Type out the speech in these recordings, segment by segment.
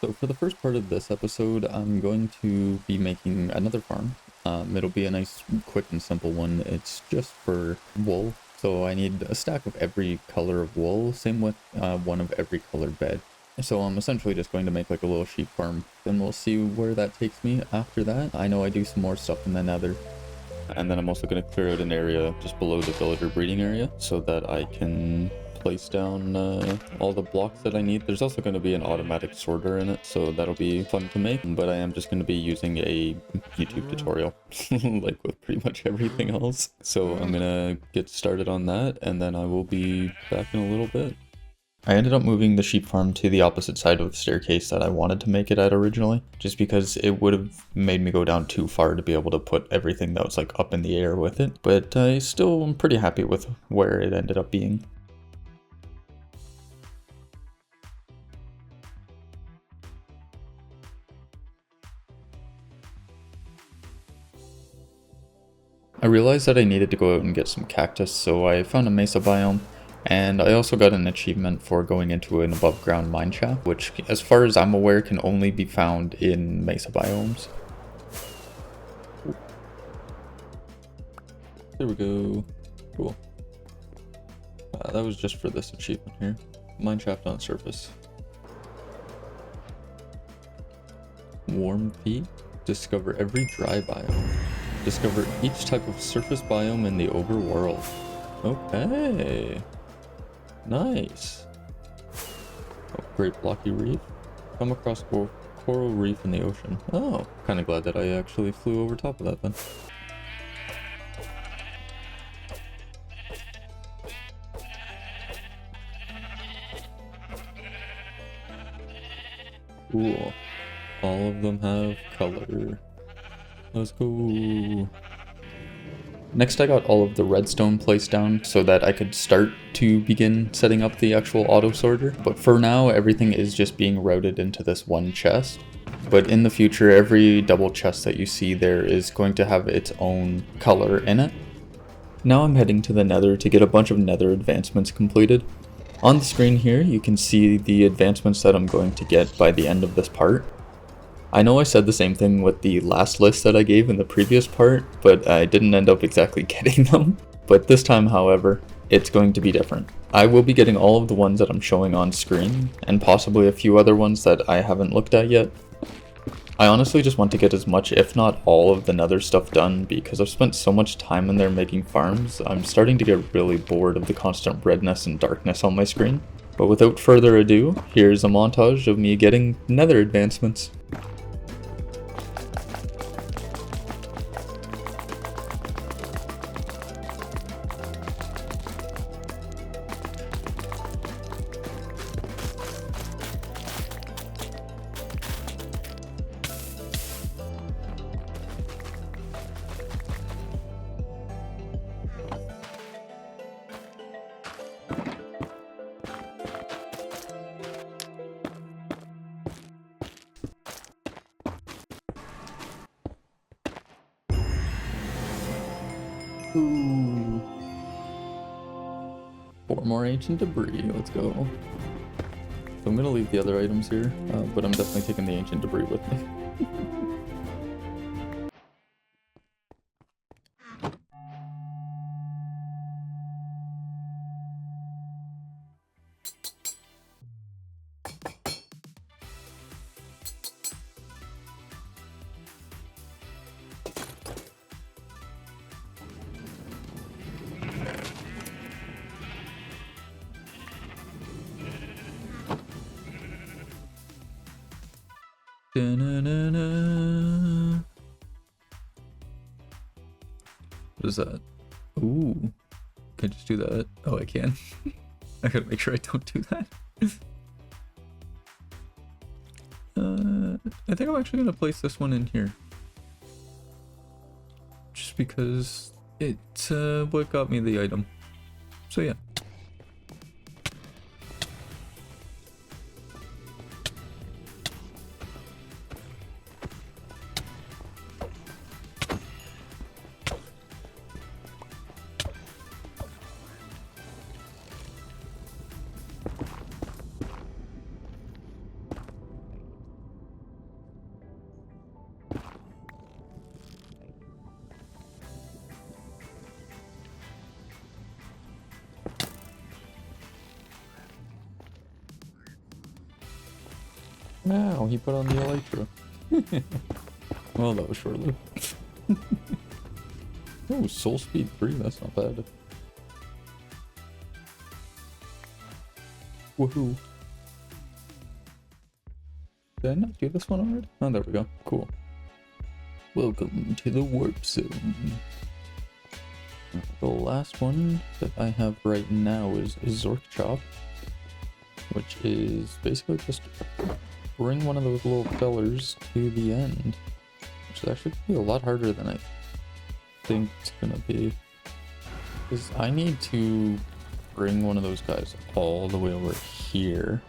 So for the first part of this episode, I'm going to be making another farm. It'll be a nice, quick and simple one. It's just for wool. So I need a stack of every color of wool, same with one of every color bed. So I'm essentially just going to make like a little sheep farm. Then we'll see where that takes me after that. I know I do some more stuff in the nether. And then I'm also going to clear out an area just below the villager breeding area so that I can place down all the blocks that I need. There's also going to be an automatic sorter in it, so that'll be fun to make. But I am just going to be using a YouTube tutorial, like with pretty much everything else. So I'm going to get started on that, and then I will be back in a little bit. I ended up moving the sheep farm to the opposite side of the staircase that I wanted to make it at originally, just because it would have made me go down too far to be able to put everything that was like up in the air with it, but I still am pretty happy with where it ended up being. I realized that I needed to go out and get some cactus, so I found a mesa biome. And I also got an achievement for going into an above ground mine shaft, which as far as I'm aware can only be found in mesa biomes. There we go. Cool. That was just for this achievement here. Mine shaft on surface. Warm feet. Discover every dry biome. Discover each type of surface biome in the overworld. Okay. Nice. Oh, Great Blocky Reef. Come across coral reef in the ocean. Oh, kind of glad that I actually flew over top of that then. Cool. All of them have color. Let's go. Next I got all of the redstone placed down so that I could start to begin setting up the actual auto sorter, but for now everything is just being routed into this one chest. But in the future every double chest that you see there is going to have its own color in it. Now I'm heading to the nether to get a bunch of nether advancements completed. On the screen here you can see the advancements that I'm going to get by the end of this part. I know I said the same thing with the last list that I gave in the previous part, but I didn't end up exactly getting them. But this time, however, it's going to be different. I will be getting all of the ones that I'm showing on screen, and possibly a few other ones that I haven't looked at yet. I honestly just want to get as much, if not all, of the nether stuff done, because I've spent so much time in there making farms, I'm starting to get really bored of the constant redness and darkness on my screen. But without further ado, here's a montage of me getting nether advancements. Ooh. 4 more ancient debris, let's go. So I'm gonna leave the other items here, but I'm definitely taking the ancient debris with me. Da-na-na-na. What is that? Ooh. Can I just do that? Oh, I can. I gotta make sure I don't do that. I think I'm actually gonna place this one in here. Just because it what got me the item. So yeah. Wow, he put on the elytra. Well, that was short-lived. Oh, soul speed 3, that's not bad. Woohoo. Did I not do this one already? Oh, there we go. Cool. Welcome to the warp zone. The last one that I have right now is Zork Chop, which is basically just bring one of those little fellers to the end, which is actually gonna be a lot harder than I think it's gonna be, because I need to bring one of those guys all the way over here,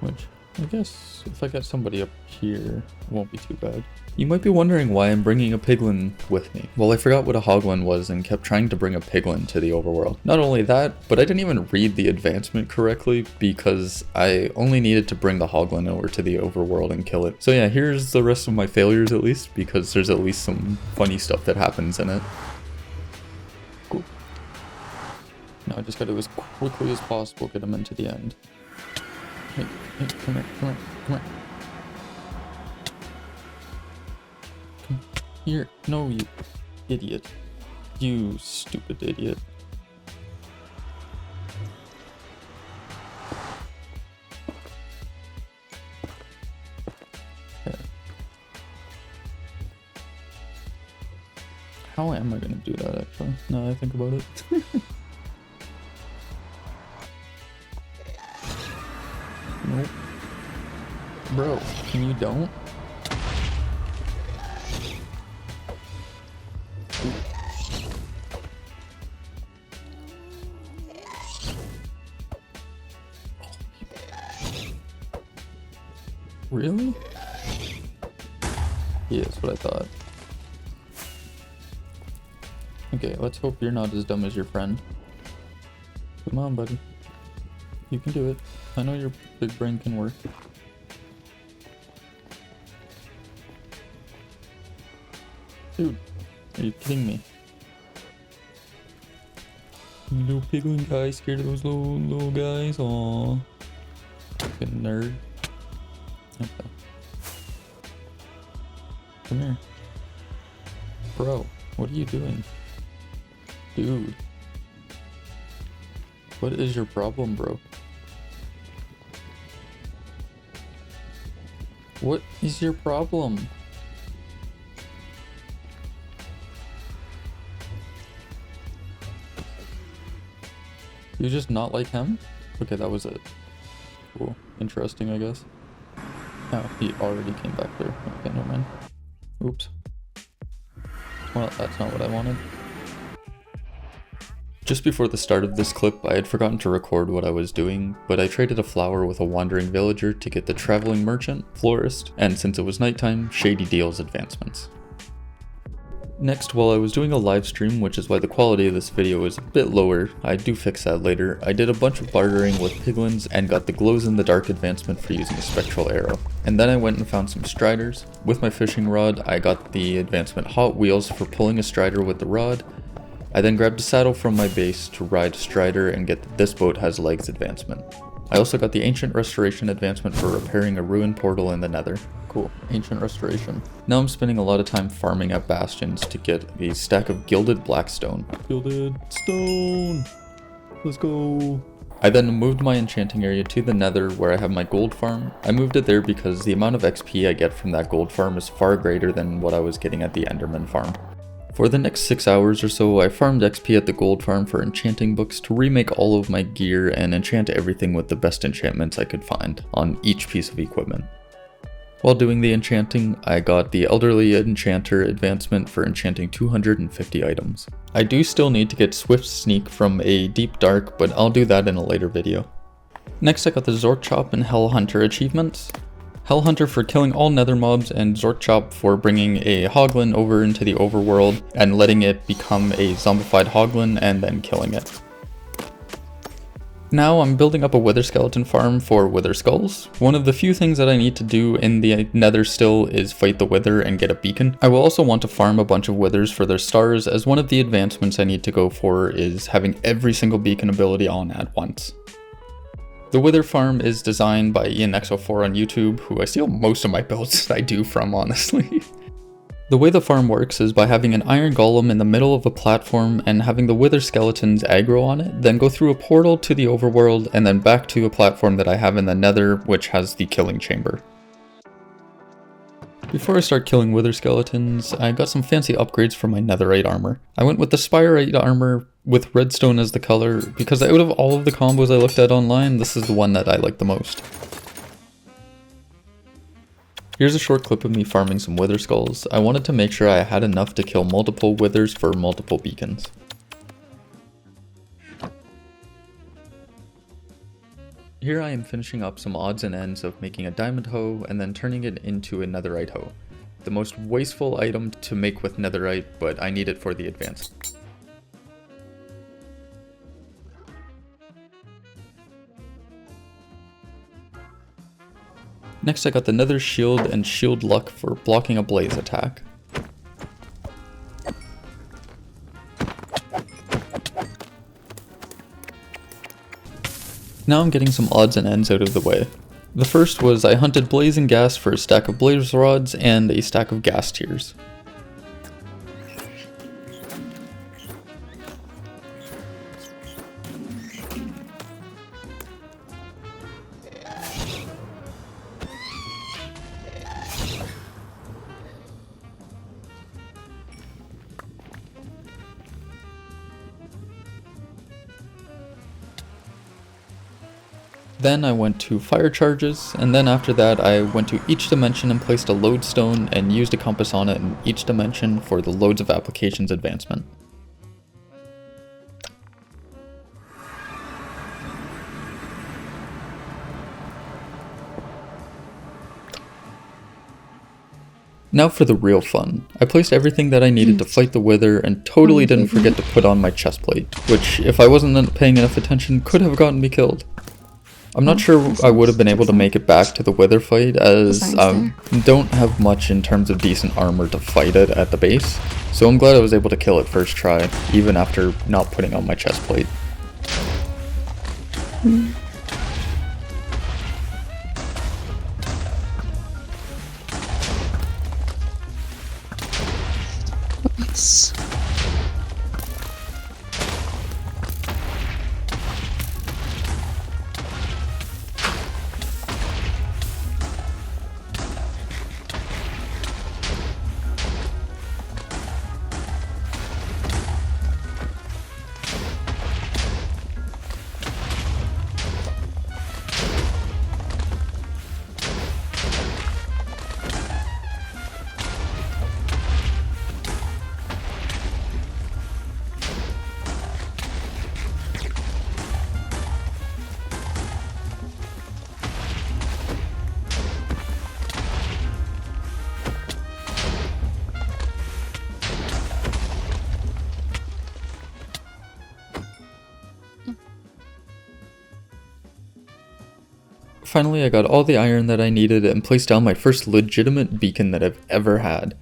which I guess if I get somebody up here, it won't be too bad. You might be wondering why I'm bringing a piglin with me. Well, I forgot what a hoglin was and kept trying to bring a piglin to the overworld. Not only that, but I didn't even read the advancement correctly because I only needed to bring the hoglin over to the overworld and kill it. So yeah, here's the rest of my failures at least, because there's at least some funny stuff that happens in it. Cool. Now I just gotta, as quickly as possible, get him into the end. Hey, come here, come here, come here. Come here. No, you idiot. You stupid idiot. Okay. How am I gonna do that actually? Now that I think about it. Nope. Bro, can you don't? Really? Yeah, that's what I thought. Okay, let's hope you're not as dumb as your friend. Come on, buddy. You can do it. I know your big brain can work. Dude, are you kidding me? You little piglin guy, scared of those little guys? Aww. Fucking nerd. Okay. Come here. Bro, what are you doing? Dude. What is your problem, bro? What is your problem? You just not like him? Okay, that was it. Cool. Interesting, I guess. Oh, he already came back there. Okay, never mind. Oops. Well, that's not what I wanted. Just before the start of this clip, I had forgotten to record what I was doing, but I traded a flower with a wandering villager to get the traveling merchant, florist, and since it was nighttime, shady deals advancements. Next, while I was doing a live stream, which is why the quality of this video is a bit lower, I do fix that later, I did a bunch of bartering with piglins and got the glows in the dark advancement for using a spectral arrow. And then I went and found some striders. With my fishing rod, I got the advancement hot wheels for pulling a strider with the rod. I then grabbed a saddle from my base to ride Strider and get the This Boat Has Legs advancement. I also got the Ancient Restoration advancement for repairing a ruined portal in the Nether. Cool, Ancient Restoration. Now I'm spending a lot of time farming at bastions to get a stack of Gilded Blackstone. Gilded Stone! Let's go! I then moved my enchanting area to the Nether where I have my gold farm. I moved it there because the amount of XP I get from that gold farm is far greater than what I was getting at the Enderman farm. For the next 6 hours or so, I farmed XP at the gold farm for enchanting books to remake all of my gear and enchant everything with the best enchantments I could find on each piece of equipment. While doing the enchanting, I got the Elderly Enchanter advancement for enchanting 250 items. I do still need to get Swift Sneak from a Deep Dark, but I'll do that in a later video. Next I got the Zork Chop and Hell Hunter achievements. Hell Hunter for killing all nether mobs, and Zork Chop for bringing a hoglin over into the overworld and letting it become a zombified hoglin and then killing it. Now I'm building up a wither skeleton farm for wither skulls. One of the few things that I need to do in the nether still is fight the wither and get a beacon. I will also want to farm a bunch of withers for their stars, as one of the advancements I need to go for is having every single beacon ability on at once. The Wither farm is designed by IanX04 on YouTube, who I steal most of my builds that I do from, honestly. The way the farm works is by having an iron golem in the middle of a platform and having the wither skeletons aggro on it, then go through a portal to the overworld and then back to a platform that I have in the Nether, which has the killing chamber. Before I start killing wither skeletons, I got some fancy upgrades for my netherite armor. I went with the spirite armor with redstone as the color because out of all of the combos I looked at online, this is the one that I like the most. Here's a short clip of me farming some wither skulls. I wanted to make sure I had enough to kill multiple withers for multiple beacons. Here I am finishing up some odds and ends of making a diamond hoe and then turning it into a netherite hoe. The most wasteful item to make with netherite, but I need it for the advance. Next I got the nether shield and shield luck for blocking a blaze attack. Now I'm getting some odds and ends out of the way. The first was I hunted blazing gas for a stack of blaze rods and a stack of gas tiers. Then I went to fire charges, and then after that I went to each dimension and placed a lodestone and used a compass on it in each dimension for the loads of applications advancement. Now for the real fun. I placed everything that I needed to fight the wither and totally didn't forget to put on my chestplate, which if I wasn't paying enough attention could have gotten me killed. I'm not sure I would have been able to make it back to the wither fight as I don't have much in terms of decent armor to fight it at the base, so I'm glad I was able to kill it first try, even after not putting on my chestplate. Nice. Finally, I got all the iron that I needed and placed down my first legitimate beacon that I've ever had.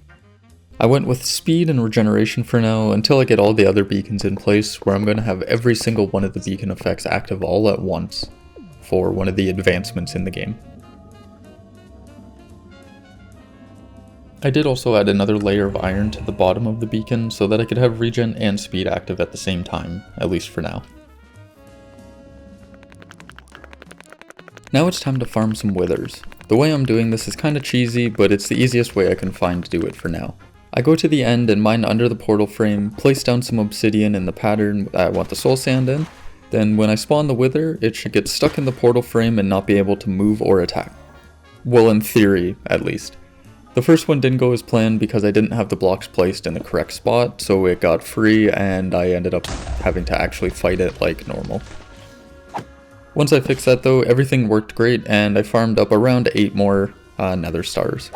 I went with speed and regeneration for now until I get all the other beacons in place, where I'm going to have every single one of the beacon effects active all at once for one of the advancements in the game. I did also add another layer of iron to the bottom of the beacon so that I could have regen and speed active at the same time, at least for now. Now it's time to farm some withers. The way I'm doing this is kinda cheesy, but it's the easiest way I can find to do it for now. I go to the end and mine under the portal frame, place down some obsidian in the pattern that I want the soul sand in, then when I spawn the wither, it should get stuck in the portal frame and not be able to move or attack. Well, in theory, at least. The first one didn't go as planned because I didn't have the blocks placed in the correct spot, so it got free and I ended up having to actually fight it like normal. Once I fixed that though, everything worked great and I farmed up around 8 more nether stars.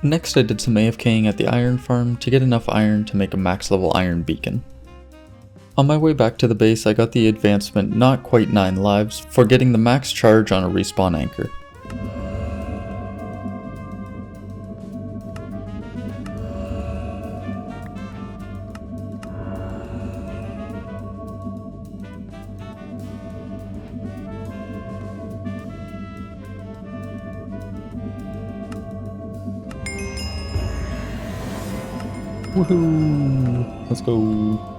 Next I did some AFKing at the iron farm to get enough iron to make a max level iron beacon. On my way back to the base, I got the advancement not quite 9 lives for getting the max charge on a respawn anchor. Woohoo! Let's go!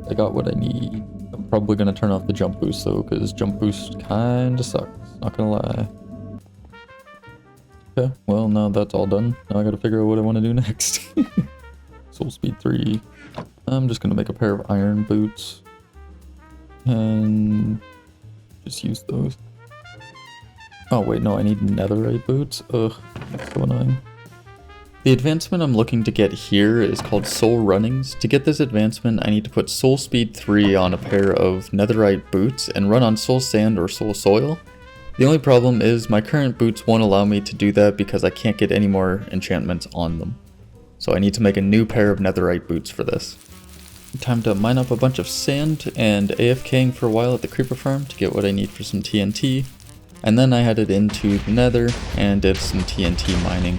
I got what I need. I'm probably gonna turn off the jump boost though, because jump boost kinda sucks, not gonna lie. Okay, well now that's all done. Now I gotta figure out what I want to do next. Soul speed 3. I'm just gonna make a pair of iron boots. And just use those. Oh wait, no, I need netherite boots. Ugh, that's so annoying. The advancement I'm looking to get here is called Soul Runnings. To get this advancement, I need to put Soul Speed 3 on a pair of netherite boots and run on Soul Sand or Soul Soil. The only problem is my current boots won't allow me to do that because I can't get any more enchantments on them. So I need to make a new pair of netherite boots for this. Time to mine up a bunch of sand and AFKing for a while at the creeper farm to get what I need for some TNT. And then I headed into the Nether and did some TNT mining,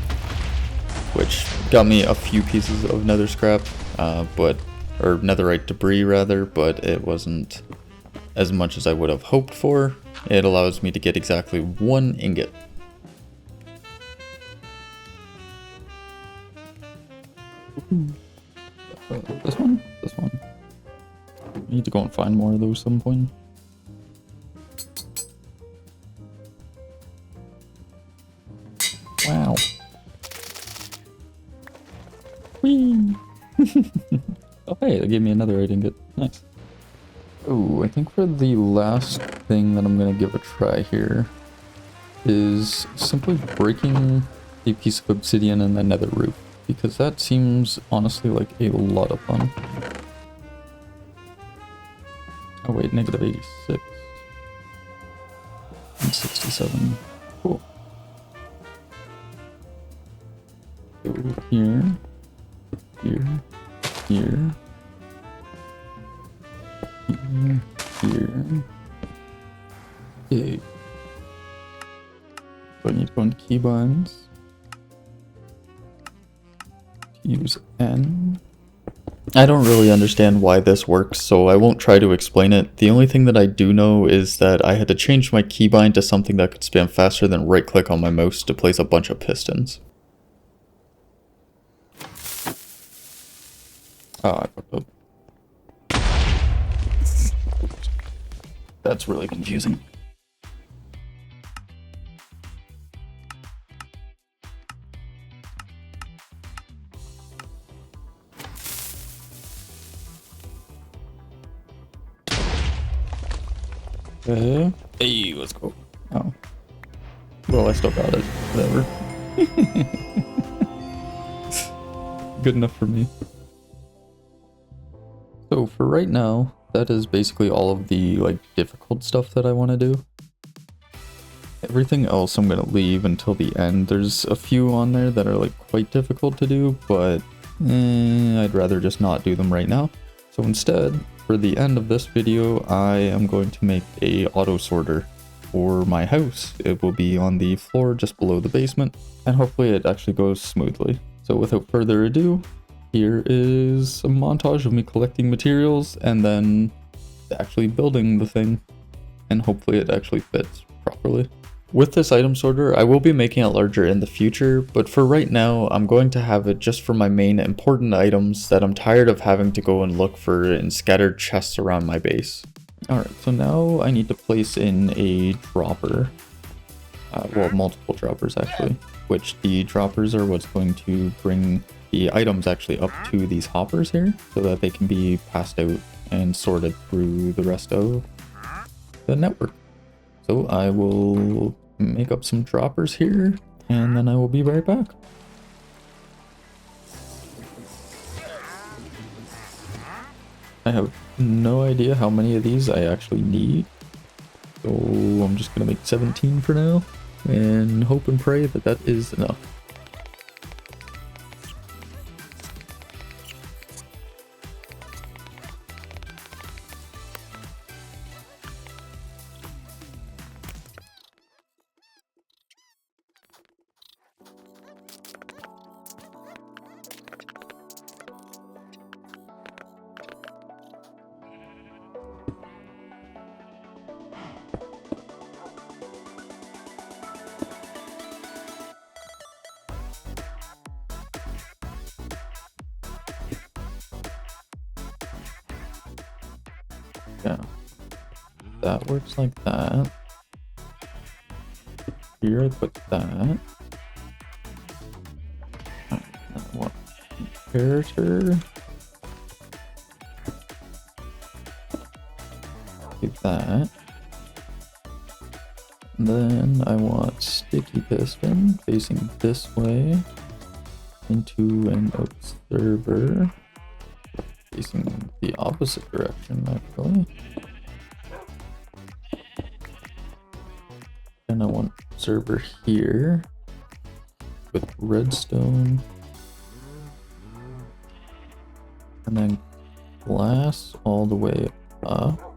which got me a few pieces of nether scrap, or netherite debris rather, but it wasn't as much as I would have hoped for. It allows me to get exactly 1 ingot. This one? This one. I need to go and find more of those some point. Wow. Whee! Oh hey, they gave me another ingot. Nice. Oh, I think for the last thing that I'm gonna give a try here is simply breaking a piece of obsidian in the nether roof, because that seems honestly like a lot of fun. Oh wait, negative 86. And 67. Cool. Go here. Here, here, here. Okay. So I need to go into keybinds. Use N. I don't really understand why this works, so I won't try to explain it. The only thing that I do know is that I had to change my keybind to something that could spam faster than right click on my mouse to place a bunch of pistons. Oh, I fucked up. That's really confusing. Hey, let's go. Oh. Well, I still got it. Whatever. Good enough for me. So for right now, that is basically all of the difficult stuff that I want to do. Everything else I'm gonna leave until the end. There's a few on there that are quite difficult to do, but I'd rather just not do them right now. So instead, for the end of this video, I am going to make a auto sorter for my house. It will be on the floor just below the basement, and hopefully it actually goes smoothly. So without further ado, here is a montage of me collecting materials and then actually building the thing, and hopefully it actually fits properly. With this item sorter, I will be making it larger in the future, but for right now, I'm going to have it just for my main important items that I'm tired of having to go and look for in scattered chests around my base. Alright, so now I need to place in a dropper. Well, multiple droppers actually, which the droppers are what's going to bring the items actually up to these hoppers here, so that they can be passed out and sorted through the rest of the network. So I will make up some droppers here, and then I will be right back. I have no idea how many of these I actually need, so I'm just gonna make 17 for now, and hope and pray that that is enough. Yeah. That works like that. Here I put that. I want character. Do that. And then I want sticky piston facing this way into an observer facing the opposite direction actually. And I want observer here with redstone and then glass all the way up.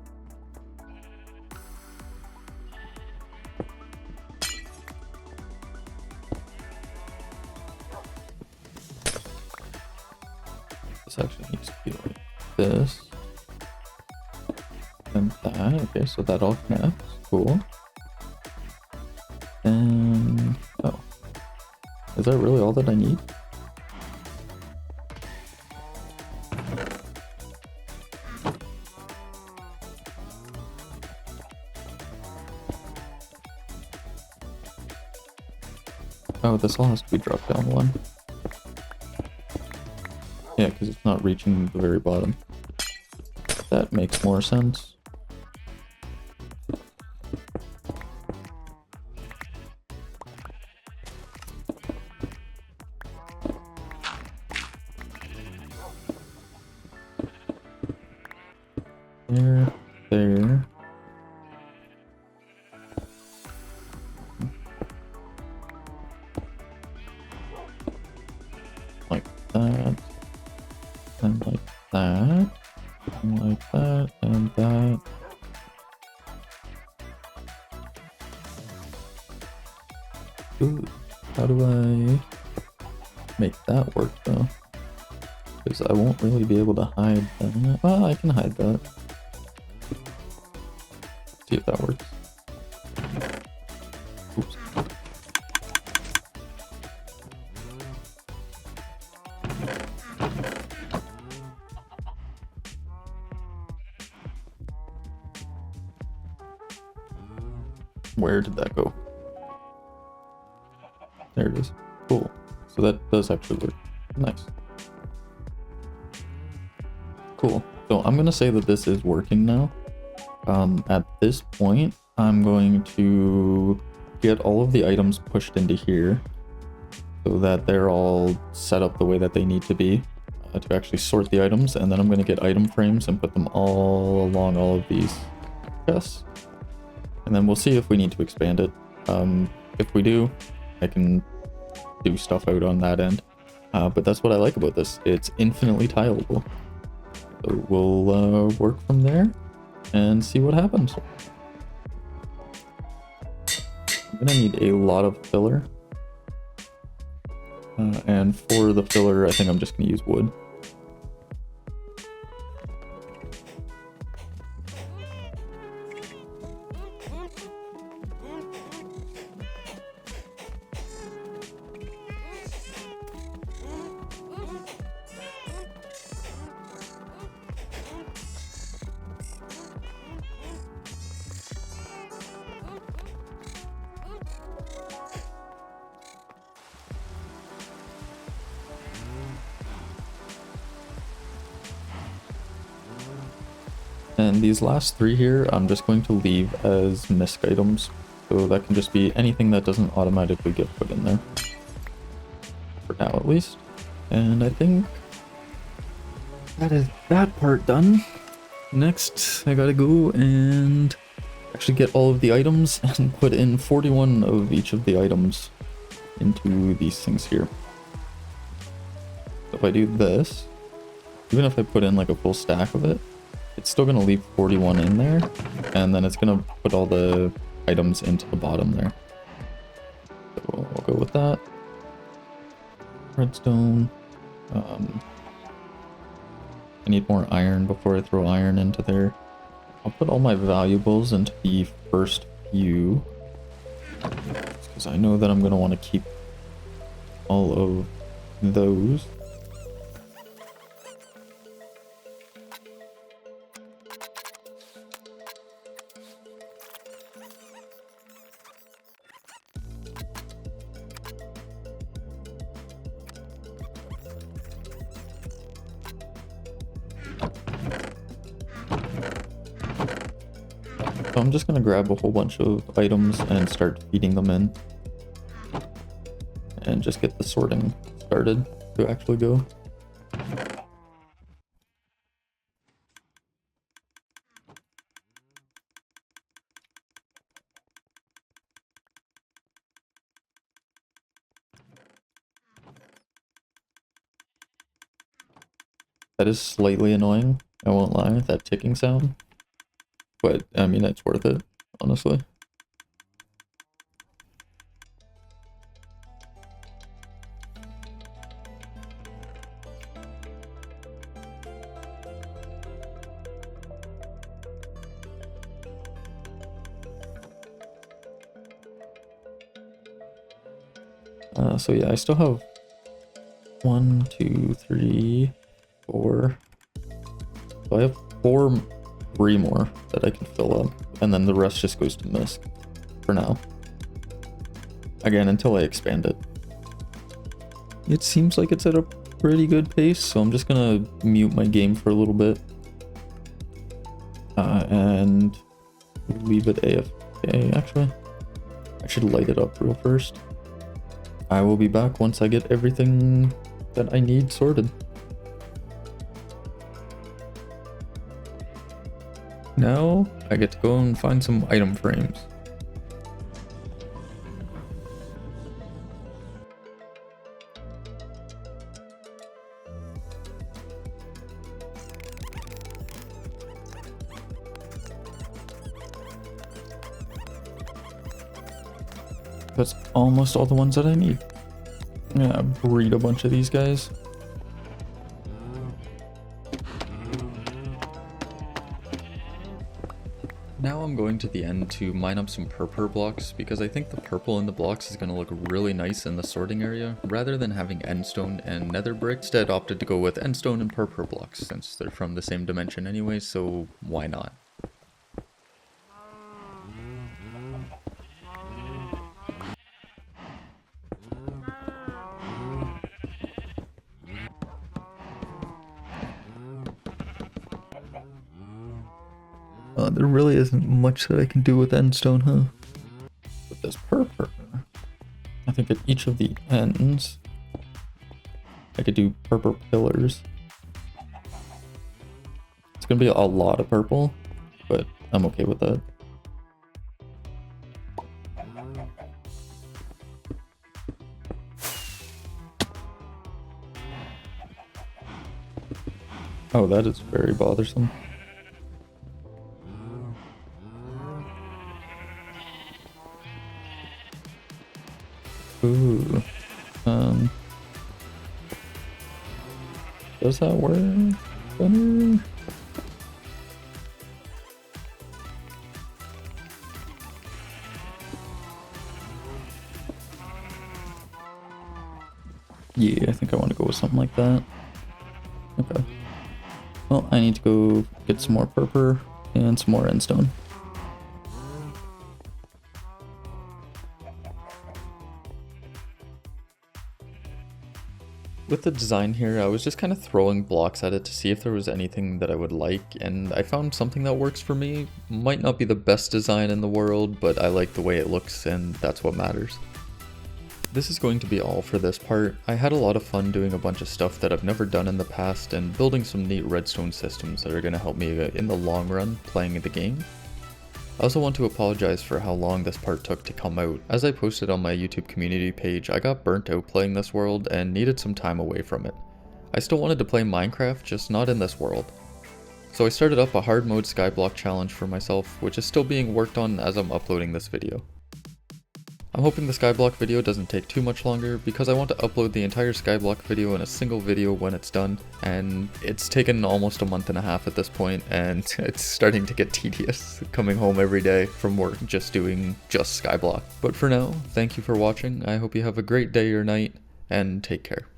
This actually needs to be like this and that. Okay, so that all connects. Cool. And oh, is that really all that I need? Oh, this all has to be dropped down one. Yeah, because it's not reaching the very bottom. That makes more sense. There. Like that. And like that. And like that. And that. Ooh, how do I make that work though? Because I won't really be able to hide that. Well, I can hide that. See if that works. Oops. Where did that go? There it is. Cool. So that does actually work. Nice. Cool. So I'm gonna say that this is working now. At this point, I'm going to get all of the items pushed into here so that they're all set up the way that they need to be to actually sort the items, and then I'm going to get item frames and put them all along all of these chests, and then we'll see if we need to expand it. If we do, I can do stuff out on that end, but that's what I like about this. It's infinitely tileable, so we'll work from there and see what happens. I'm gonna need a lot of filler, and for the filler I think I'm just gonna use wood. And these last three here, I'm just going to leave as misc items. So that can just be anything that doesn't automatically get put in there. For now, at least. And I think that is that part done. Next, I gotta go and actually get all of the items and put in 41 of each of the items into these things here. So if I do this, even if I put in like a full stack of it, it's still going to leave 41 in there, and then it's going to put all the items into the bottom there. So I'll go with that. Redstone. I need more iron before I throw iron into there. I'll put all my valuables into the first few, because I know that I'm going to want to keep all of those. So I'm just gonna grab a whole bunch of items and start feeding them in. And just get the sorting started to actually go. That is slightly annoying, I won't lie, that ticking sound. But, I mean, it's worth it, honestly. So yeah, I still have 1, 2, 3, 4. So I have 3 more that I can fill up, and then the rest just goes to Mist for now. Again, until I expand it. It seems like it's at a pretty good pace, so I'm just gonna mute my game for a little bit. And leave it AFK, actually. I should light it up real first. I will be back once I get everything that I need sorted. Now I get to go and find some item frames. That's almost all the ones that I need. Yeah, breed a bunch of these guys. Now I'm going to the end to mine up some purple blocks because I think the purple in the blocks is going to look really nice in the sorting area rather than having endstone and nether brick. Instead opted to go with endstone and purple blocks since they're from the same dimension anyway, so why not? There really isn't much that I can do with endstone, huh? With this purple, I think at each of the ends, I could do purple pillars. It's gonna be a lot of purple, but I'm okay with that. Oh, that is very bothersome. Ooh, does that work better? Yeah, I think I want to go with something like that. Okay. Well, I need to go get some more purple and some more endstone. With the design here, I was just kind of throwing blocks at it to see if there was anything that I would like, and I found something that works for me. Might not be the best design in the world, but I like the way it looks, and that's what matters. This is going to be all for this part. I had a lot of fun doing a bunch of stuff that I've never done in the past, and building some neat redstone systems that are going to help me in the long run playing the game. I also want to apologize for how long this part took to come out. As I posted on my YouTube community page, I got burnt out playing this world and needed some time away from it. I still wanted to play Minecraft, just not in this world. So I started up a hard mode skyblock challenge for myself, which is still being worked on as I'm uploading this video. I'm hoping the skyblock video doesn't take too much longer because I want to upload the entire skyblock video in a single video when it's done, and it's taken almost a month and a half at this point, and it's starting to get tedious coming home every day from work just doing just skyblock. But for now, thank you for watching. I hope you have a great day or night, and take care.